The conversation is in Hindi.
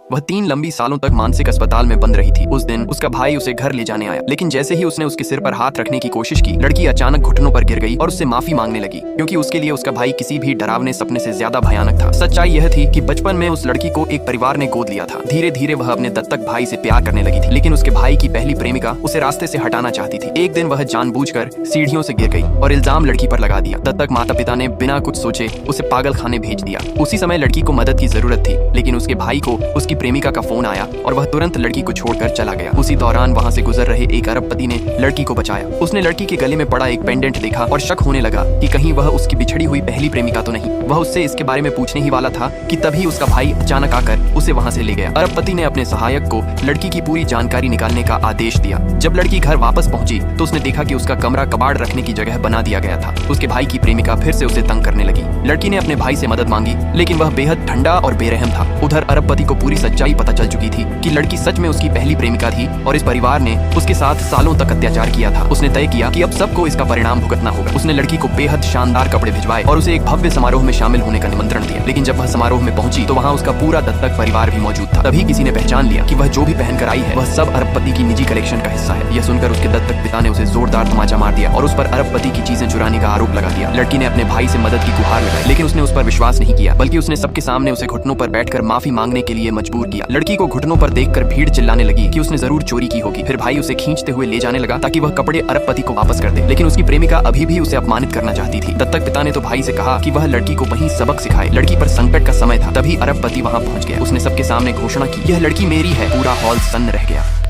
वह 3 लंबी सालों तक मानसिक अस्पताल में बंद रही थी। उस दिन उसका भाई उसे घर ले जाने आया, लेकिन जैसे ही उसने उसके सिर पर हाथ रखने की कोशिश की, लड़की अचानक घुटनों पर गिर गई और उससे माफी मांगने लगी, क्योंकि उसके लिए उसका भाई किसी भी डरावने सपने से ज्यादा भयानक था। सच्चाई यह थी कि बचपन में उस लड़की को एक परिवार ने गोद लिया था। धीरे धीरे वह अपने दत्तक भाई से प्यार करने लगी थी, लेकिन उसके भाई की पहली प्रेमिका उसे रास्ते से हटाना चाहती थी। एक दिन वह जानबूझकर सीढ़ियों से गिर गई और इल्जाम लड़की पर लगा दिया। दत्तक माता पिता ने बिना कुछ सोचे उसे पागल खाने भेज दिया। उसी समय लड़की को मदद की जरूरत थी, लेकिन उसके भाई को उसकी प्रेमिका का फोन आया और वह तुरंत लड़की को छोड़कर चला गया। उसी दौरान वहां से गुजर रहे एक अरबपति ने लड़की को बचाया। उसने लड़की के गले में पड़ा एक पेंडेंट देखा और शक होने लगा कि कहीं वह उसकी बिछड़ी हुई पहली प्रेमिका तो नहीं। वह उससे इसके बारे में पूछने ही वाला था कि तभी उसका भाई अचानक आकर उसे वहां से ले गया। अरबपति ने अपने सहायक को लड़की की पूरी जानकारी निकालने का आदेश दिया। जब लड़की घर वापस पहुंची तो उसने देखा कि उसका कमरा कबाड़ रखने की जगह बना दिया गया था। उसके भाई की प्रेमिका फिर से उसे तंग करने लगी। लड़की ने अपने भाई से मदद मांगी, लेकिन वह बेहद ठंडा और बेरहम था। उधर अरबपति को पूरी सच्चाई पता चल चुकी थी कि लड़की सच में उसकी पहली प्रेमिका थी और इस परिवार ने उसके साथ सालों तक अत्याचार किया था। उसने तय किया कि अब सबको इसका परिणाम भुगतना होगा। उसने लड़की को बेहद शानदार कपड़े भिजवाए और उसे एक भव्य समारोह में शामिल होने का निमंत्रण दिया। लेकिन जब वह समारोह में पहुंची तो वहां उसका पूरा दत्तक परिवार भी मौजूद था। तभी किसी ने पहचान लिया कि वह जो भी पहनकर आई है वह सब अरबपति की निजी कलेक्शन का हिस्सा है। यह सुनकर उसके दत्तक पिता ने उसे जोरदार तमाचा मार दिया और उस पर अरबपति की चीजें चुराने का आरोप लगा दिया। लड़की ने अपने भाई से मदद की गुहार लगाई, लेकिन उसने उस पर विश्वास नहीं किया, बल्कि उसने सबके सामने उसे घुटनों पर बैठकर माफी मांगने के लिए मजबूर किया। लड़की को घुटनों पर देखकर भीड़ चिल्लाने लगी कि उसने जरूर चोरी की होगी। फिर भाई उसे खींचते हुए ले जाने लगा ताकि वह कपड़े अरबपति को वापस कर दे, लेकिन उसकी प्रेमिका अभी भी उसे अपमानित करना चाहती थी। दत्तक पिता ने तो भाई से कहा कि वह लड़की को वहीं सबक सिखाए। लड़की पर संकट का समय था। तभी अरबपति वहां पहुंच गया। उसने सबके सामने घोषणा की, यह लड़की मेरी है। पूरा हॉल सन्न रह गया।